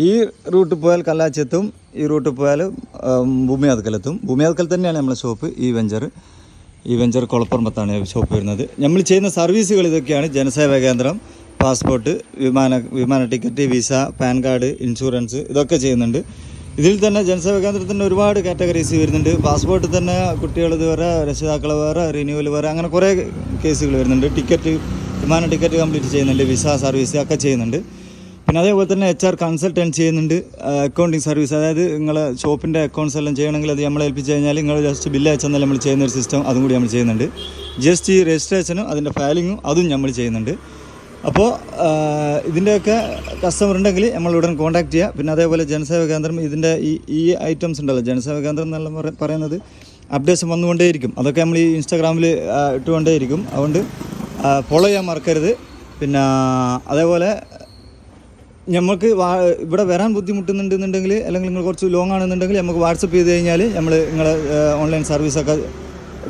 ഈ റൂട്ട് പോയാൽ കല്ലാച്ചെത്തും, ഈ റൂട്ട് പോയാൽ ഭൂമിയാതുക്കലെത്തും. ഭൂമിയാതുക്കൽ തന്നെയാണ് നമ്മളെ ഷോപ്പ്. ഈ വെഞ്ചർ കുളപ്പുറമ്പത്താണ് ഷോപ്പ് വരുന്നത്. നമ്മൾ ചെയ്യുന്ന സർവീസുകൾ ഇതൊക്കെയാണ്: ജനസേവാ കേന്ദ്രം, പാസ്പോർട്ട്, വിമാന ticket, visa, pan card, insurance, ഇതൊക്കെ ചെയ്യുന്നുണ്ട്. ഇതിൽ തന്നെ ജനസേവാ കേന്ദ്രത്തിൻ്റെ ഒരുപാട് കാറ്റഗറീസ് വരുന്നുണ്ട്. പാസ്പോർട്ട് തന്നെ കുട്ടികളത് വേറെ, രക്ഷിതാക്കൾ വേറെ, റിന്യൂവൽ വേറെ, അങ്ങനെ കുറേ കേസുകൾ വരുന്നുണ്ട്. വിമാന ടിക്കറ്റ് കംപ്ലീറ്റ് ചെയ്യുന്നുണ്ട്, വിസ സർവീസ് ഒക്കെ ചെയ്യുന്നുണ്ട്. പിന്നെ അതേപോലെ തന്നെ HR കൺസൾട്ടൻറ്റ് ചെയ്യുന്നുണ്ട്, അക്കൗണ്ടിങ് സർവീസ്. അതായത് നിങ്ങളെ ഷോപ്പിൻ്റെ അക്കൗണ്ട്സ് എല്ലാം ചെയ്യണമെങ്കിൽ അത് നമ്മളെ ഏൽപ്പിച്ച് കഴിഞ്ഞാൽ നിങ്ങൾ ജസ്റ്റ് ബില്ല് അയച്ചെന്നാൽ നമ്മൾ ചെയ്യുന്നൊരു സിസ്റ്റം അതും കൂടി നമ്മൾ ചെയ്യുന്നുണ്ട്. GST രജിസ്ട്രേഷനും അതിൻ്റെ ഫയലിങ്ങും അതും നമ്മൾ ചെയ്യുന്നുണ്ട്. അപ്പോൾ ഇതിൻ്റെയൊക്കെ കസ്റ്റമർ ഉണ്ടെങ്കിൽ നമ്മൾ ഉടൻ കോൺടാക്ട് ചെയ്യുക. പിന്നെ അതേപോലെ ജനസേവാ കേന്ദ്രം ഇതിൻ്റെ ഈ ഐറ്റംസ് ഉണ്ടല്ലോ, ജനസേവാ കേന്ദ്രം എന്നുള്ള പറയുന്നത് അപ്ഡേഷൻ വന്നുകൊണ്ടേയിരിക്കും. അതൊക്കെ നമ്മൾ ഈ ഇൻസ്റ്റാഗ്രാമിൽ ഇട്ടുകൊണ്ടേയിരിക്കും. അതുകൊണ്ട് ഫോളോ ചെയ്യാൻ മറക്കരുത്. പിന്നെ അതേപോലെ നമുക്ക് ഇവിടെ വരാൻ ബുദ്ധിമുട്ടുന്നുണ്ടെന്നുണ്ടെങ്കിൽ, അല്ലെങ്കിൽ നിങ്ങൾ കുറച്ച് ലോങ് ആണെന്നുണ്ടെങ്കിൽ നമുക്ക് വാട്സപ്പ് ചെയ്ത് കഴിഞ്ഞാൽ നമ്മൾ നിങ്ങളെ ഓൺലൈൻ സർവീസൊക്കെ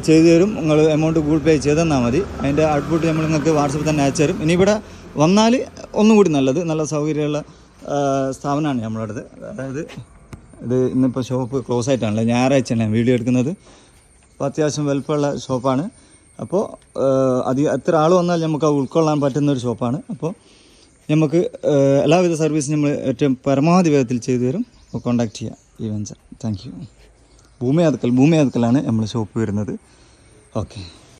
ചെയ്തു തരും. നിങ്ങൾ എമൗണ്ട് ഗൂഗിൾ പേ ചെയ്ത് തന്നാൽ മതി. അതിൻ്റെ ഔട്ട്പുട്ട് നമ്മൾ നിങ്ങൾക്ക് വാട്സപ്പിൽ തന്നെ അയച്ചു തരും. ഇനി ഇവിടെ വന്നാൽ ഒന്നും കൂടി നല്ല സൗകര്യമുള്ള സ്ഥാപനമാണ് നമ്മുടെ അടുത്ത്. അതായത് ഇത് ഇന്നിപ്പോൾ ഷോപ്പ് ക്ലോസ് ആയിട്ടാണല്ലോ, ഞായറാഴ്ചയാണ് ഞാൻ വീഡിയോ എടുക്കുന്നത്. അപ്പോൾ അത്യാവശ്യം വലുപ്പമുള്ള ഷോപ്പാണ്. അപ്പോൾ എത്ര ആൾ വന്നാൽ നമുക്ക് ഉൾക്കൊള്ളാൻ പറ്റുന്നൊരു ഷോപ്പാണ്. അപ്പോൾ നമുക്ക് എല്ലാവിധ സർവീസും നമ്മൾ ഏറ്റവും പരമാവധി വേഗത്തിൽ ചെയ്തു തരും. അപ്പോൾ കോൺടാക്ട് ചെയ്യുക ഈ വെഞ്ചർ. Thank you. ഭൂമിയാതുക്കലാണ് നമ്മൾ ഷോപ്പ് വരുന്നത്. ഓക്കെ.